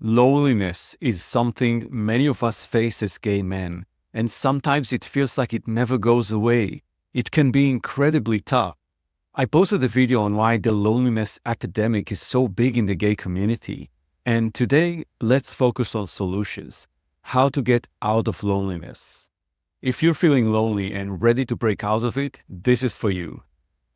Loneliness is something many of us face as gay men, and sometimes it feels like it never goes away. It can be incredibly tough. I posted a video on why the loneliness epidemic is so big in the gay community, and today let's focus on solutions, how to get out of loneliness. If you're feeling lonely and ready to break out of it, this is for you.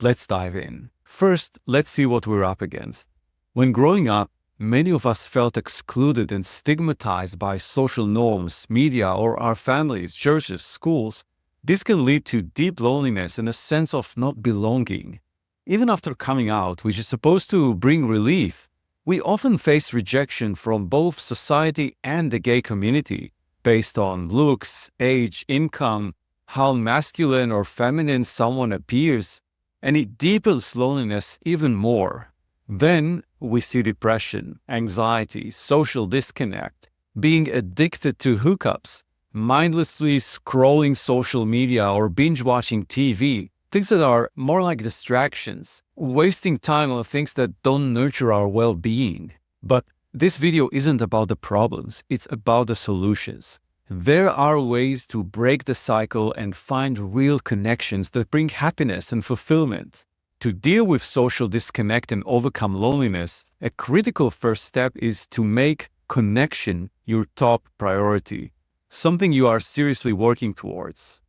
Let's dive in. First, let's see what we're up against. When growing up, many of us felt excluded and stigmatized by social norms, media, or our families, churches, schools. This can lead to deep loneliness and a sense of not belonging. Even after coming out, which is supposed to bring relief, we often face rejection from both society and the gay community based on looks, age, income, how masculine or feminine someone appears, and it deepens loneliness even more. Then we see depression, anxiety, social disconnect, being addicted to hookups, mindlessly scrolling social media or binge watching TV, things that are more like distractions, wasting time on things that don't nurture our well-being. But this video isn't about the problems, it's about the solutions. There are ways to break the cycle and find real connections that bring happiness and fulfillment. To deal with social disconnect and overcome loneliness, a critical first step is to make connection your top priority, something you are seriously working towards.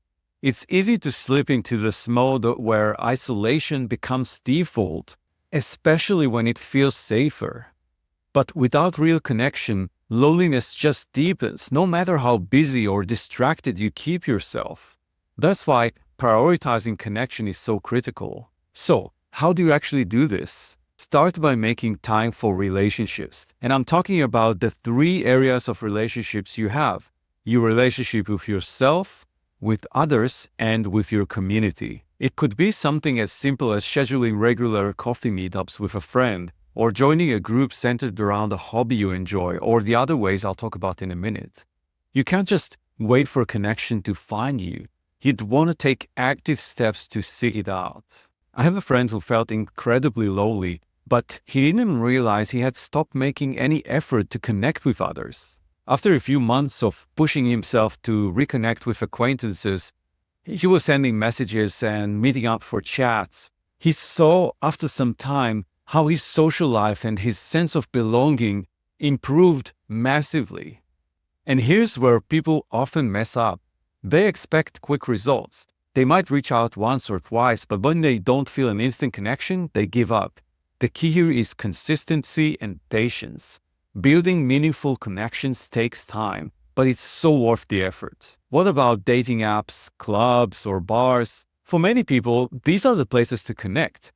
It's easy to slip into this mode where isolation becomes default, especially when it feels safer. But without real connection, loneliness just deepens, no matter how busy or distracted you keep yourself. That's why prioritizing connection is so critical. So, how do you actually do this? Start by making time for relationships. And I'm talking about the 3 areas of relationships you have: your relationship with yourself, with others, and with your community. It could be something as simple as scheduling regular coffee meetups with a friend, or joining a group centered around a hobby you enjoy, or the other ways I'll talk about in a minute. You can't just wait for connection to find you. You'd want to take active steps to seek it out. I have a friend who felt incredibly lonely, but he didn't realize he had stopped making any effort to connect with others. After a few months of pushing himself to reconnect with acquaintances, he was sending messages and meeting up for chats. He saw after some time how his social life and his sense of belonging improved massively. And here's where people often mess up. They expect quick results. They might reach out once or twice, but when they don't feel an instant connection, they give up. The key here is consistency and patience. Building meaningful connections takes time, but it's so worth the effort. What about dating apps, clubs, or bars? For many people, these are the places to connect.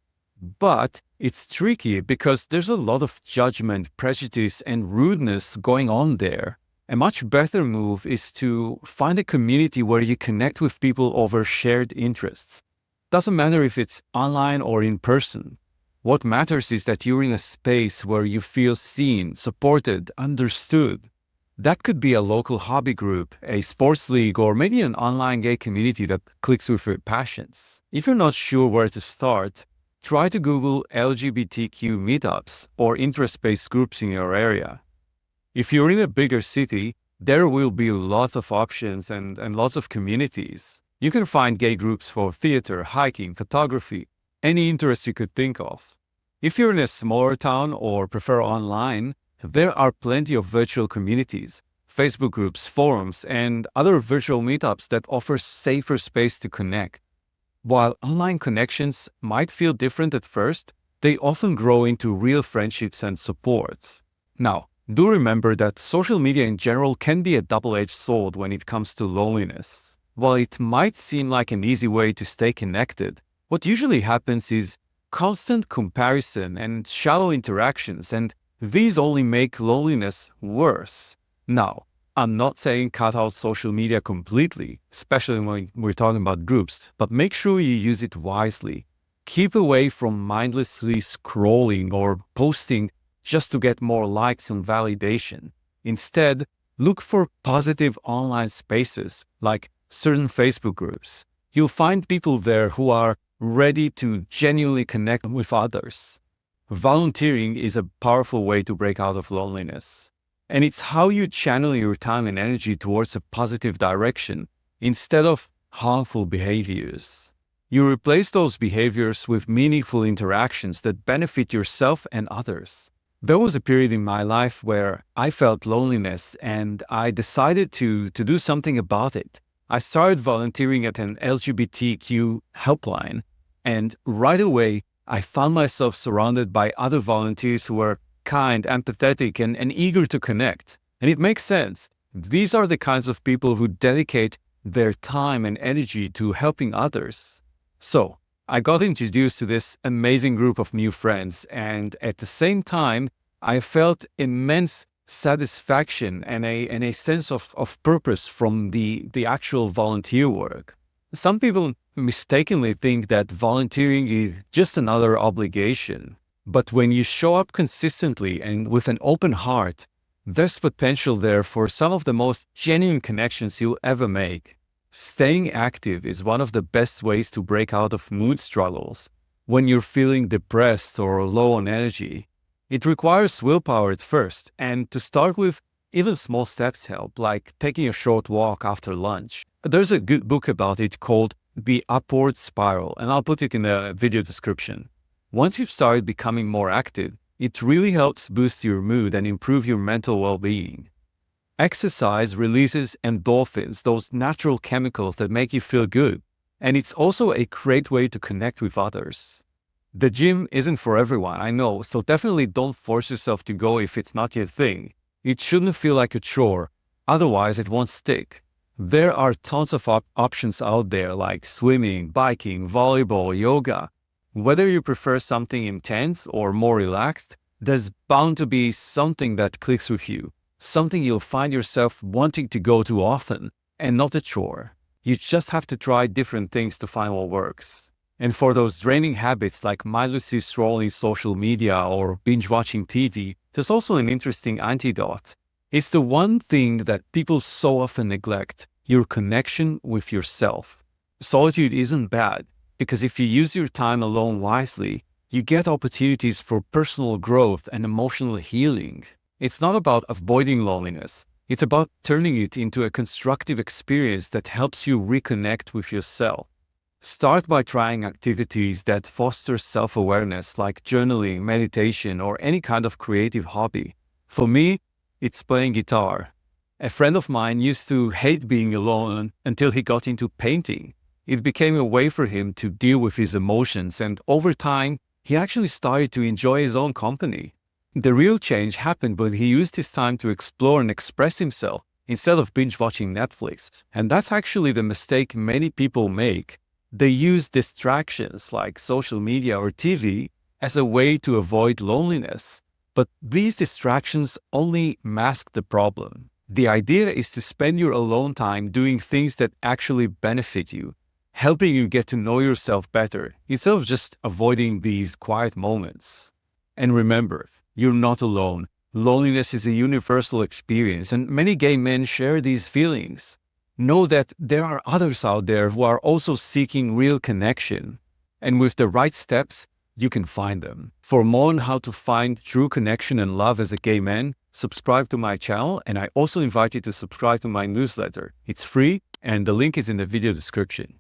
But it's tricky because there's a lot of judgment, prejudice, and rudeness going on there. A much better move is to find a community where you connect with people over shared interests. Doesn't matter if it's online or in person. What matters is that you're in a space where you feel seen, supported, understood. That could be a local hobby group, a sports league, or maybe an online gay community that clicks with your passions. If you're not sure where to start, try to Google LGBTQ meetups or interest-based groups in your area. If you're in a bigger city, there will be lots of options and lots of communities. You can find gay groups for theater, hiking, photography, any interest you could think of. If you're in a smaller town or prefer online, there are plenty of virtual communities, Facebook groups, forums, and other virtual meetups that offer safer space to connect. While online connections might feel different at first, they often grow into real friendships and support. Now, do remember that social media in general can be a double-edged sword when it comes to loneliness. While it might seem like an easy way to stay connected, what usually happens is constant comparison and shallow interactions, and these only make loneliness worse. Now, I'm not saying cut out social media completely, especially when we're talking about groups, but make sure you use it wisely. Keep away from mindlessly scrolling or posting just to get more likes and validation. Instead, look for positive online spaces like certain Facebook groups. You'll find people there who are ready to genuinely connect with others. Volunteering is a powerful way to break out of loneliness. And it's how you channel your time and energy towards a positive direction instead of harmful behaviors. You replace those behaviors with meaningful interactions that benefit yourself and others. There was a period in my life where I felt loneliness and I decided to do something about it. I started volunteering at an LGBTQ helpline, and right away I found myself surrounded by other volunteers who were kind, empathetic, and eager to connect. And it makes sense. These are the kinds of people who dedicate their time and energy to helping others. So, I got introduced to this amazing group of new friends, and at the same time, I felt immense satisfaction and a sense of purpose from the actual volunteer work. Some people mistakenly think that volunteering is just another obligation. But when you show up consistently and with an open heart, there's potential there for some of the most genuine connections you'll ever make. Staying active is one of the best ways to break out of mood struggles. When you're feeling depressed or low on energy, it requires willpower at first, and to start with, even small steps help, like taking a short walk after lunch. There's a good book about it called The Upward Spiral, and I'll put it in the video description. Once you've started becoming more active, it really helps boost your mood and improve your mental well-being. Exercise releases endorphins, those natural chemicals that make you feel good, and it's also a great way to connect with others. The gym isn't for everyone, I know, so definitely don't force yourself to go if it's not your thing. It shouldn't feel like a chore, otherwise it won't stick. There are tons of options out there like swimming, biking, volleyball, yoga. Whether you prefer something intense or more relaxed, there's bound to be something that clicks with you, something you'll find yourself wanting to go to often, and not a chore. You just have to try different things to find what works. And for those draining habits like mindlessly scrolling social media or binge-watching TV, there's also an interesting antidote. It's the one thing that people so often neglect, your connection with yourself. Solitude isn't bad, because if you use your time alone wisely, you get opportunities for personal growth and emotional healing. It's not about avoiding loneliness. It's about turning it into a constructive experience that helps you reconnect with yourself. Start by trying activities that foster self-awareness like journaling, meditation, or any kind of creative hobby. For me, it's playing guitar. A friend of mine used to hate being alone until he got into painting. It became a way for him to deal with his emotions, and over time, he actually started to enjoy his own company. The real change happened when he used his time to explore and express himself instead of binge-watching Netflix. And that's actually the mistake many people make. They use distractions like social media or TV as a way to avoid loneliness. But these distractions only mask the problem. The idea is to spend your alone time doing things that actually benefit you, helping you get to know yourself better, instead of just avoiding these quiet moments. And remember, you're not alone. Loneliness is a universal experience, and many gay men share these feelings. Know that there are others out there who are also seeking real connection. And with the right steps, you can find them. For more on how to find true connection and love as a gay man, subscribe to my channel, and I also invite you to subscribe to my newsletter. It's free, and the link is in the video description.